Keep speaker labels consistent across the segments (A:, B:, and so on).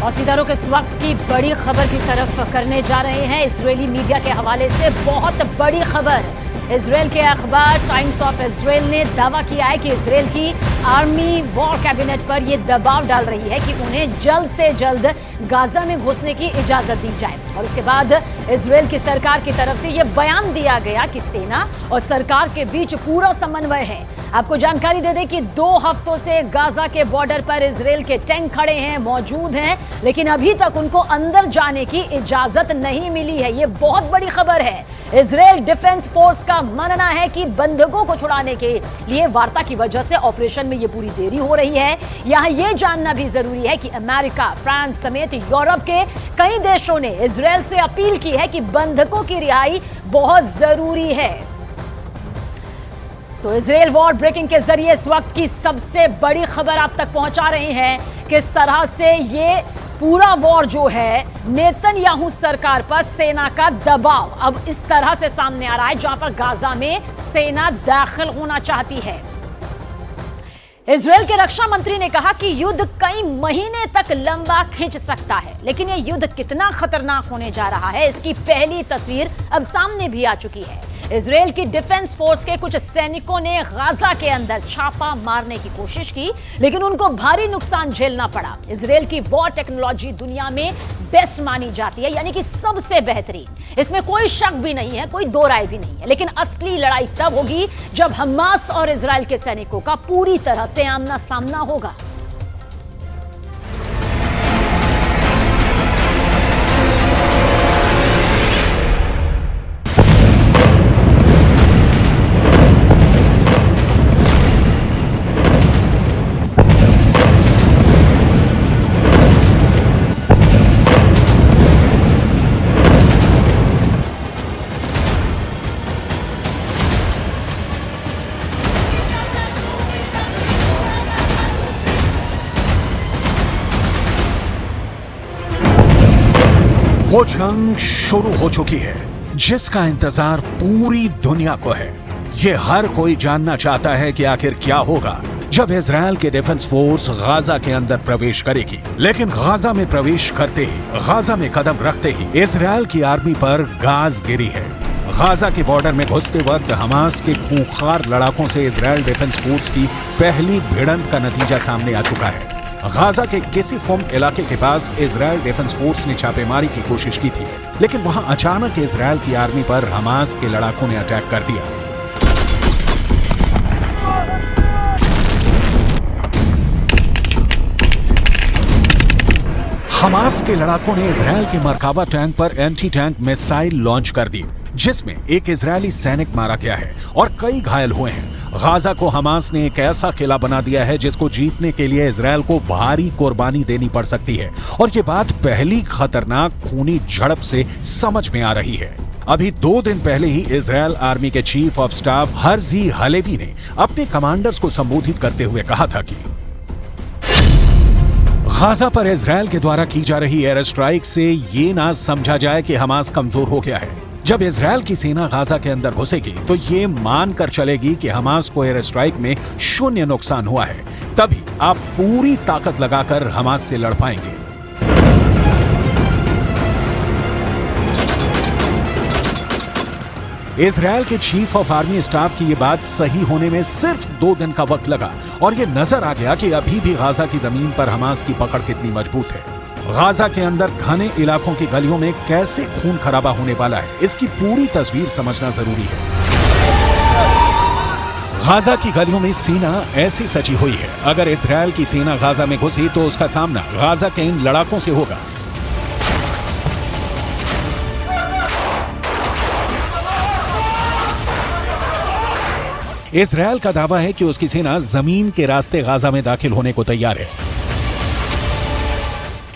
A: और सीधा रुख इस वक्त की बड़ी खबर की तरफ करने जा रहे हैं। इजरायली मीडिया के हवाले से बहुत बड़ी खबर। इजरायल के अखबार टाइम्स ऑफ इजरायल ने दावा किया है कि इजरायल की आर्मी वॉर कैबिनेट पर यह दबाव डाल रही है कि उन्हें जल्द से जल्द गाजा में घुसने की इजाजत दी जाए। और उसके बाद इजरायल की सरकार की तरफ से यह बयान दिया गया कि सेना और सरकार के बीच पूरा समन्वय है। आपको जानकारी दे दें कि 2 हफ्तों से गाजा के बॉर्डर पर इजरायल के टैंक खड़े हैं, मौजूद हैं, लेकिन अभी तक उनको अंदर जाने की इजाजत नहीं मिली है। ये बहुत बड़ी खबर है। इजरायल डिफेंस फोर्स का मानना है कि बंधकों को छुड़ाने के लिए वार्ता की वजह से ऑपरेशन में ये पूरी देरी हो रही है। यहाँ ये जानना भी जरूरी है कि अमेरिका, फ्रांस समेत यूरोप के कई देशों ने इजरायल से अपील की है कि बंधकों की रिहाई बहुत जरूरी है। तो इजरायल वॉर ब्रेकिंग के जरिए इस वक्त की सबसे बड़ी खबर आप तक पहुंचा रहे हैं। किस तरह से ये पूरा वॉर जो है नेतन्याहू सरकार पर सेना का दबाव अब इस तरह से सामने आ रहा है, जहां पर गाजा में सेना दाखिल होना चाहती है। इजरायल के रक्षा मंत्री ने कहा कि युद्ध कई महीने तक लंबा खिंच सकता है, लेकिन यह युद्ध कितना खतरनाक होने जा रहा है इसकी पहली तस्वीर अब सामने भी आ चुकी है। इजरायल की डिफेंस फोर्स के कुछ सैनिकों ने गाजा के अंदर छापा मारने की कोशिश की, लेकिन उनको भारी नुकसान झेलना पड़ा। इजरायल की वॉर टेक्नोलॉजी दुनिया में बेस्ट मानी जाती है, यानी कि सबसे बेहतरीन। इसमें कोई शक भी नहीं है, कोई दो राय भी नहीं है। लेकिन असली लड़ाई तब होगी जब हमास और इजरायल के सैनिकों का पूरी तरह से आमना सामना होगा।
B: वो जंग शुरू हो चुकी है जिसका इंतजार पूरी दुनिया को है। ये हर कोई जानना चाहता है कि आखिर क्या होगा जब इजरायल के डिफेंस फोर्स गाजा के अंदर प्रवेश करेगी। लेकिन गाजा में प्रवेश करते ही, गाजा में कदम रखते ही इजरायल की आर्मी पर गाज गिरी है। गाजा के बॉर्डर में घुसते वक्त हमास के खूंखार लड़ाकों से इजरायल डिफेंस फोर्स की पहली भिड़ंत का नतीजा सामने आ चुका है। गाजा के किसीफोम इलाके के पास इजरायल डिफेंस फोर्स ने छापेमारी की कोशिश की थी, लेकिन वहां अचानक इजरायल की आर्मी पर हमास के लड़ाकों ने अटैक कर दिया। हमास के लड़ाकों ने इजरायल के मरकावा टैंक पर एंटी टैंक मिसाइल लॉन्च कर दी, जिसमें एक इजरायली सैनिक मारा गया है और कई घायल हुए हैं। गाजा को हमास ने एक ऐसा किला बना दिया है जिसको जीतने के लिए इजरायल को भारी कुर्बानी देनी पड़ सकती है, और ये बात पहली खतरनाक खूनी झड़प से समझ में आ रही है। अभी 2 दिन पहले ही इजरायल आर्मी के chief of staff Herzi Halevi ने अपने कमांडर्स को संबोधित करते हुए कहा था कि गाजा पर इजरायल के द्वारा की जा रही एयर स्ट्राइक से ये ना समझा जाए कि हमास कमजोर हो गया है। जब इजरायल की सेना गाजा के अंदर घुसेगी तो ये मानकर चलेगी कि हमास को एयर स्ट्राइक में 0 नुकसान हुआ है, तभी आप पूरी ताकत लगाकर हमास से लड़ पाएंगे। इजरायल के चीफ ऑफ आर्मी स्टाफ की ये बात सही होने में सिर्फ 2 दिन का वक्त लगा, और ये नजर आ गया कि अभी भी गाजा की जमीन पर हमास की पकड़ कितनी मजबूत है। गाजा के अंदर घने इलाकों की गलियों में कैसे खून खराबा होने वाला है, इसकी पूरी तस्वीर समझना जरूरी है। गाजा की गलियों में सीना ऐसी सजी हुई है, अगर इजरायल की सेना गाजा में घुसी तो उसका सामना गाजा के इन लड़ाकों से होगा। इजरायल का दावा है कि उसकी सेना जमीन के रास्ते गाजा में दाखिल होने को तैयार है।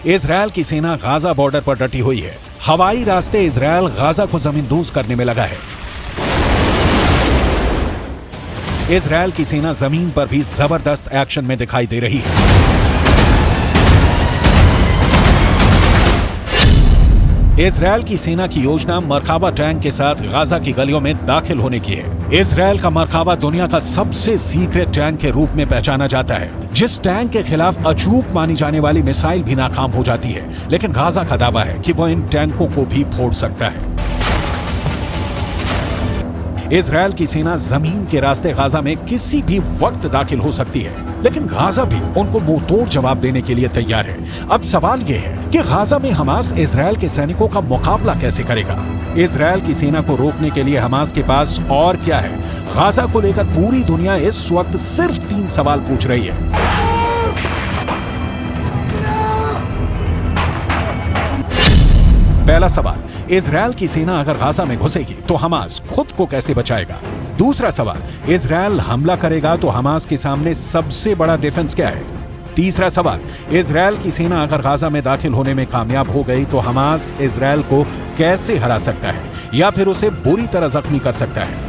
B: इजरायल की सेना गाजा बॉर्डर पर डटी हुई है। हवाई रास्ते इजरायल गाजा को जमींदोज करने में लगा है। इजरायल की सेना जमीन पर भी जबरदस्त एक्शन में दिखाई दे रही है। इजरायल की सेना की योजना मरकाबा टैंक के साथ गाजा की गलियों में दाखिल होने की है। इजरायल का मरकाबा दुनिया का सबसे सीक्रेट टैंक के रूप में पहचाना जाता है, जिस टैंक के खिलाफ अचूक मानी जाने वाली मिसाइल भी नाकाम हो जाती है। लेकिन गाजा का दावा है कि वो इन टैंकों को भी फोड़ सकता है। इजरायल की सेना जमीन के रास्ते गाजा में किसी भी वक्त दाखिल हो सकती है, लेकिन गाजा भी उनको मुंहतोड़ जवाब देने के लिए तैयार है। अब सवाल यह है कि गाजा में हमास इजरायल के सैनिकों का मुकाबला कैसे करेगा? इजरायल की सेना को रोकने के लिए हमास के पास और क्या है? गाजा को लेकर पूरी दुनिया इस वक्त सिर्फ 3 सवाल पूछ रही है। पहला सवाल, इजरायल की सेना अगर गाजा में घुसेगी तो हमास खुद को कैसे बचाएगा? दूसरा सवाल, इजरायल हमला करेगा तो हमास के सामने सबसे बड़ा डिफेंस क्या है? तीसरा सवाल, इजरायल की सेना अगर गाजा में दाखिल होने में कामयाब हो गई तो हमास इजरायल को कैसे हरा सकता है या फिर उसे बुरी तरह जख्मी कर सकता है?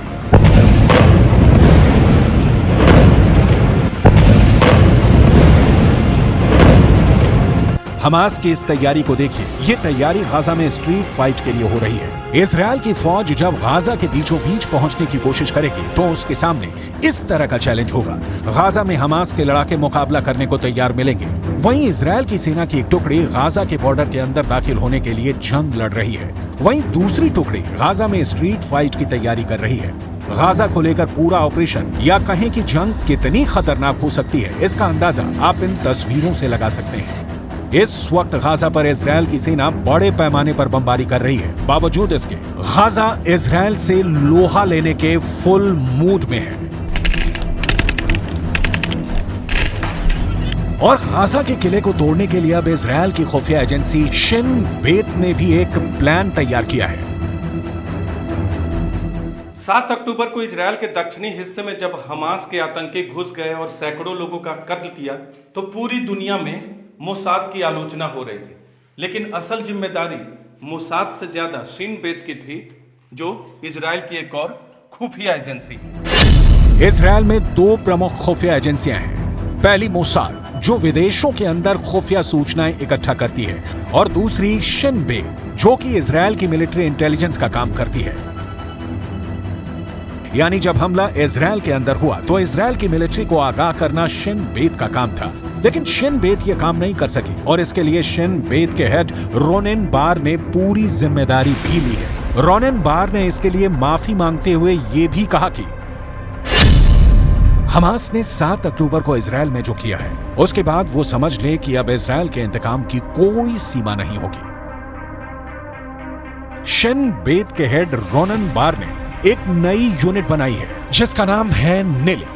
B: हमास की इस तैयारी को देखिए। ये तैयारी गाजा में स्ट्रीट फाइट के लिए हो रही है। इजरायल की फौज जब गाजा के बीचों बीच पहुंचने की कोशिश करेगी तो उसके सामने इस तरह का चैलेंज होगा। गाजा में हमास के लड़ाके मुकाबला करने को तैयार मिलेंगे। वहीं इजरायल की सेना की एक टुकड़ी गाजा के बॉर्डर के अंदर दाखिल होने के लिए जंग लड़ रही है। वहीं दूसरी टुकड़ी गाजा में स्ट्रीट फाइट की तैयारी कर रही है। गाजा को लेकर पूरा ऑपरेशन या कहें कि जंग कितनी खतरनाक हो सकती है, इसका अंदाजा आप इन तस्वीरों से लगा सकते हैं। इस वक्त गाजा पर इजरायल की सेना बड़े पैमाने पर बमबारी कर रही है। बावजूद इसके गाजा इजरायल से लोहा लेने के फुल मूड में है। और गाजा के किले को तोड़ने के लिए अब इजरायल की खुफिया एजेंसी शिन बेत ने भी एक प्लान तैयार किया है।
C: 7 अक्टूबर को इजरायल के दक्षिणी हिस्से में जब हमास के आतंकी घुस गए और सैकड़ों लोगों का कत्ल किया तो पूरी दुनिया में मोसाद की आलोचना हो रही थी। लेकिन असल जिम्मेदारी मोसाद से ज्यादा शिन बेत की थी, जो इजरायल की एक और खुफिया एजेंसी है।
B: इजरायल में 2 प्रमुख खुफिया एजेंसियां हैं। पहली मोसाद, जो विदेशों के अंदर खुफिया सूचनाएं इकट्ठा करती है, और दूसरी शिन बेत, जो कि इजरायल की मिलिट्री इंटेलिजेंस का काम करती है। यानी जब हमला इजरायल के अंदर हुआ तो इजरायल की मिलिट्री को आगाह करना शिन बेत का काम था। लेकिन शिन बेत यह काम नहीं कर सकी और इसके लिए शिन बेत के हेड रोनेन बार ने पूरी जिम्मेदारी भी ली है। रोनेन बार ने इसके लिए माफी मांगते हुए यह भी कहा कि हमास ने 7 अक्टूबर को इजरायल में जो किया है, उसके बाद वो समझ ले कि अब इजरायल के इंतकाम की कोई सीमा नहीं होगी। शिन बेत के हेड रोनेन बार ने एक नई यूनिट बनाई है जिसका नाम है निली।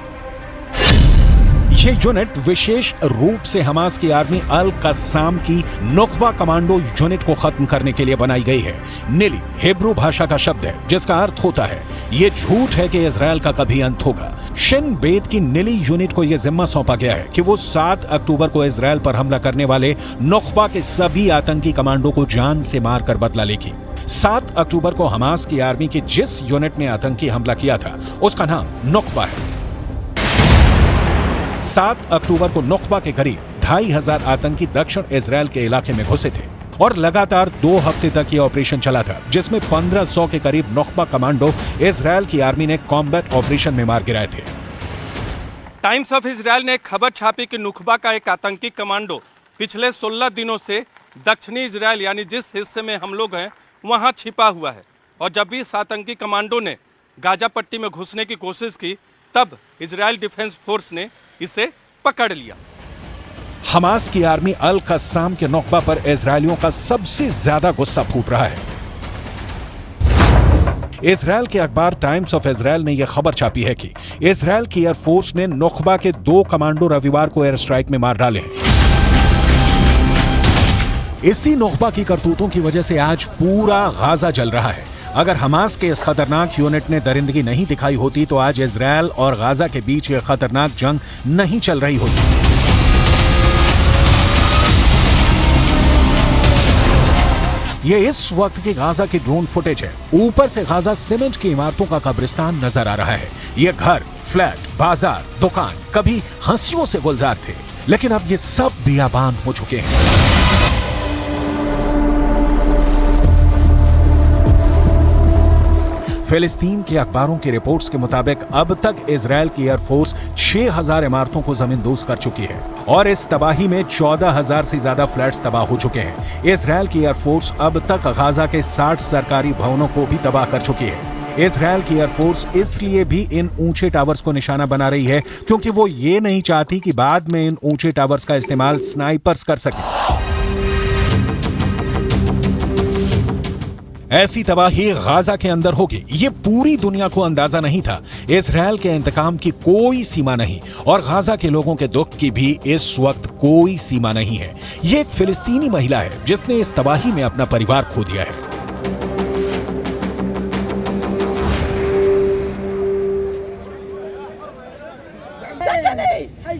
B: ये यूनिट विशेष रूप से हमास की आर्मी अल कस्साम की नुकबा कमांडो यूनिट को खत्म करने के लिए बनाई गई है। निली हिब्रू भाषा का शब्द है जिसका अर्थ होता है ये झूठ है कि इजरायल का कभी अंत होगा। शिन बेत की निली यूनिट को यह जिम्मा सौंपा गया है कि वो 7 अक्टूबर को इजरायल पर हमला करने वाले नुकबा के सभी आतंकी कमांडो को जान से मारकर बदला लेगी। 7 अक्टूबर को हमास की आर्मी की जिस यूनिट ने आतंकी हमला किया था उसका नाम नुकबा है। 7 अक्टूबर को नुकबा के करीब 2500 आतंकी दक्षिण इजरायल के इलाके में घुसे थे और लगातार 2 हफ्ते तक यह ऑपरेशन चला था, जिसमें 1500 के करीब नुकबा कमांडो इजरायल की आर्मी ने कॉम्बैट ऑपरेशन में मार गिराए थे।
C: टाइम्स ऑफ इजरायल ने खबर छापी कि नुकबा का एक आतंकी कमांडो पिछले 16 दिनों से दक्षिणी इजरायल यानी जिस हिस्से में हम लोग हैं वहां छिपा हुआ है, और जब भी इस आतंकी कमांडो ने गाजा पट्टी में घुसने की कोशिश की तब इजरायल डिफेंस फोर्स ने इसे पकड़ लिया।
B: हमास की आर्मी अल कस्साम के नुकबा पर इजरायलियों का सबसे ज्यादा गुस्सा फूट रहा है। इजरायल के अखबार टाइम्स ऑफ इजरायल ने यह खबर छापी है कि इजरायल की एयरफोर्स ने नुकबा के 2 कमांडो रविवार को एयर स्ट्राइक में मार डाले हैं। इसी नुकबा की करतूतों की वजह से आज पूरा गाजा जल रहा है। अगर हमास के इस खतरनाक यूनिट ने दरिंदगी नहीं दिखाई होती तो आज इजरायल और गाजा के बीच यह खतरनाक जंग नहीं चल रही होती। यह इस वक्त की गाजा की ड्रोन फुटेज है। ऊपर से गाजा सीमेंट की इमारतों का कब्रिस्तान नजर आ रहा है। ये घर, फ्लैट, बाजार, दुकान कभी हंसियों से गुलजार थे, लेकिन अब ये सब बियाबान हो चुके हैं। फिलिस्तीन के अखबारों की रिपोर्ट्स के मुताबिक अब तक इजरायल की एयरफोर्स 6000 इमारतों को जमींदोज कर चुकी है और इस तबाही में 14000 से ज्यादा फ्लैट्स तबाह हो चुके हैं। इजरायल की एयरफोर्स अब तक गाजा के 60 सरकारी भवनों को भी तबाह कर चुकी है। इजरायल की एयरफोर्स इसलिए भी इन ऊंचे टावर्स को निशाना बना रही है क्योंकि वो ये नहीं चाहती कि बाद में इन ऊंचे टावर्स का इस्तेमाल स्नाइपर्स कर सके। ऐसी तबाही गाजा के अंदर होगी, ये पूरी दुनिया को अंदाजा नहीं था। इजरायल के इंतकाम की कोई सीमा नहीं और गाजा के लोगों के दुख की भी इस वक्त कोई सीमा नहीं है। ये एक फिलिस्तीनी महिला है जिसने इस तबाही में अपना परिवार खो दिया है।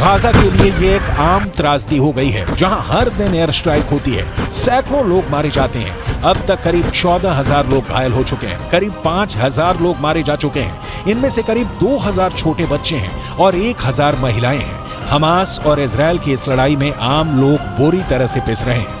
B: गाजा के लिए ये एक आम त्रासदी हो गई है जहां हर दिन एयर स्ट्राइक होती है, सैकड़ों लोग मारे जाते हैं। अब तक करीब 14,000 लोग घायल हो चुके हैं, करीब 5,000 लोग मारे जा चुके हैं। इनमें से करीब 2,000 छोटे बच्चे हैं और 1,000 महिलाएं हैं। हमास और इजरायल की इस लड़ाई में आम लोग बुरी तरह से पिस रहे हैं।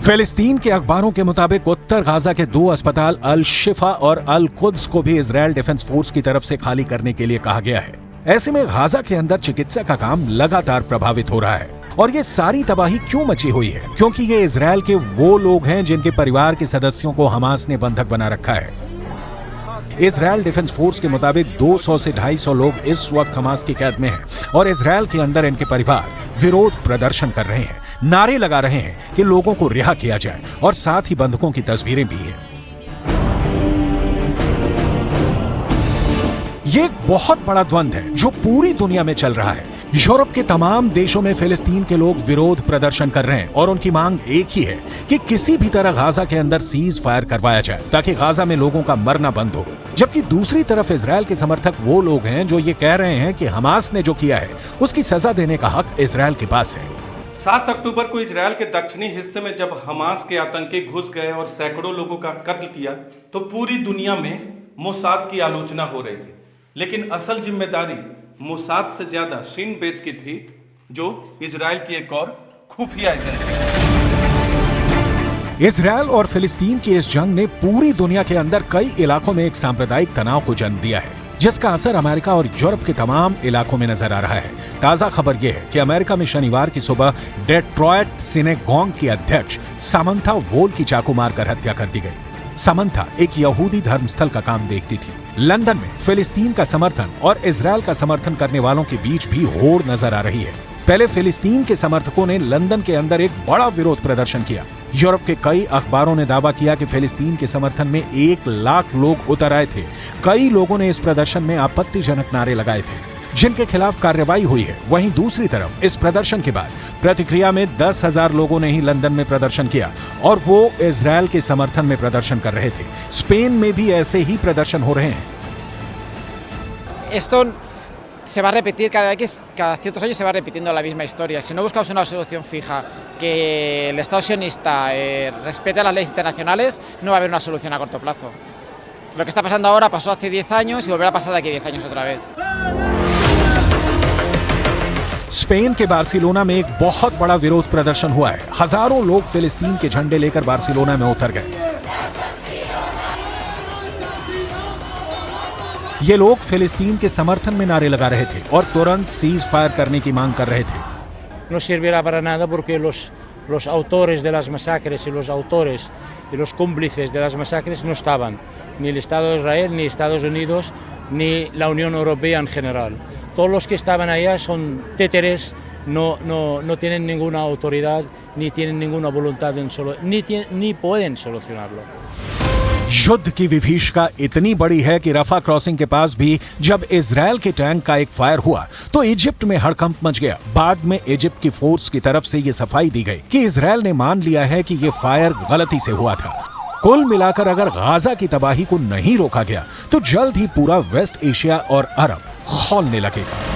B: फिलिस्तीन के अखबारों के मुताबिक उत्तर गाजा के 2 अस्पताल अल शिफा और अल कुद्स को भी इजरायल डिफेंस फोर्स की तरफ से खाली करने के लिए कहा गया है। ऐसे में गाजा के अंदर चिकित्सा का काम लगातार प्रभावित हो रहा है और ये सारी तबाही क्यों मची हुई है? क्योंकि ये इजरायल के वो लोग हैं जिनके परिवार के सदस्यों को हमास ने बंधक बना रखा है। इजरायल डिफेंस फोर्स के मुताबिक 200 से 250 लोग इस वक्त हमास की कैद में हैं और इजरायल के अंदर इनके परिवार विरोध प्रदर्शन कर रहे हैं, नारे लगा रहे हैं कि लोगों को रिहा किया जाए और साथ ही बंधकों की तस्वीरें भी हैं। ये एक बहुत बड़ा द्वंद्व है जो पूरी दुनिया में चल रहा है। यूरोप के तमाम देशों में फिलिस्तीन के लोग विरोध प्रदर्शन कर रहे हैं और उनकी मांग एक ही है कि किसी भी तरह गाजा के अंदर सीज फायर करवाया जाए ताकि गाजा में लोगों का मरना बंद हो। जबकि दूसरी तरफ इजरायल के समर्थक वो लोग हैं जो ये कह रहे हैं कि हमास ने जो किया है उसकी सजा देने का हक इजरायल के पास है।
C: 7 अक्टूबर को इजरायल के दक्षिणी हिस्से में जब हमास के आतंकी घुस गए और सैकड़ों लोगों का कत्ल किया तो पूरी दुनिया में मोसाद की आलोचना हो रही थी, लेकिन असल जिम्मेदारी मोसाद से ज्यादा शिन बेत की थी जो इजरायल की एक और खुफिया एजेंसी है।
B: इजरायल और फिलिस्तीन की इस जंग ने पूरी दुनिया के अंदर कई इलाकों में एक सांप्रदायिक तनाव को जन्म दिया है जिसका असर अमेरिका और यूरोप के तमाम इलाकों में नजर आ रहा है। ताजा खबर यह है कि अमेरिका में शनिवार की सुबह डेट्रॉयट सिनेगॉग की अध्यक्ष सामंथा वोल की चाकू मारकर हत्या कर दी गई। सामंथा एक यहूदी धर्मस्थल का काम देखती थी। लंदन में फिलिस्तीन का समर्थन और इजरायल का समर्थन करने वालों के बीच भी होड़ नजर आ रही है। पहले फिलिस्तीन के समर्थकों ने लंदन के अंदर एक बड़ा विरोध प्रदर्शन किया। यूरोप के कई अखबारों ने दावा किया कि फिलिस्तीन के समर्थन में 1 लाख लोग उतर आए थे। कई लोगों ने इस प्रदर्शन में आपत्तिजनक नारे लगाए थे जिनके खिलाफ कार्रवाई हुई है। वहीं दूसरी तरफ इस प्रदर्शन के बाद प्रतिक्रिया में 10,000 लोगों ने ही लंदन में प्रदर्शन किया और वो इजरायल के समर्थन में प्रदर्शन कर रहे थे। स्पेन में भी ऐसे ही प्रदर्शन हो रहे हैं।
D: Esto se va a repetir cada ciertos años, se va repitiendo la misma historia. Si no buscamos una solución fija, que el Estado sionista respete las leyes internacionales, no va a haber una solución a corto plazo. Lo que está pasando ahora pasó hace 10 años y volverá a pasar de aquí a 10 años otra vez.
B: Spain के Barcelona में एक बहुत बड़ा विरोध प्रदर्शन हुआ है। हजारों लोग फिलिस्तीन के झंडे लेकर बार्सिलोना में उतर गए। ये लोग फिलिस्तीन के समर्थन में नारे लगा रहे थे और तुरंत सीज फायर करने की मांग कर रहे थे।
E: No servirá para nada porque los autores de las masacres y los autores y los cómplices de las masacres no estaban, ni el Estado de Israel, ni Estados Unidos, ni la Unión Europea en general. Todos los que estaban allá son títeres no tienen ninguna autoridad, ni tienen ninguna voluntad ni pueden solucionarlo.
B: युद्ध की विभीषिका इतनी बड़ी है कि रफा crossing के पास भी जब इजरायल के टैंक का एक फायर हुआ तो इजिप्ट में हड़कंप मच गया। बाद में इजिप्ट की फोर्स की तरफ से ये सफाई दी गई कि इजरायल ने मान लिया है कि ये फायर गलती से हुआ था। कुल मिलाकर अगर गाजा की तबाही को नहीं रोका गया तो जल्द ही पूरा वेस्ट एशिया और अरब खौलने लगेगा।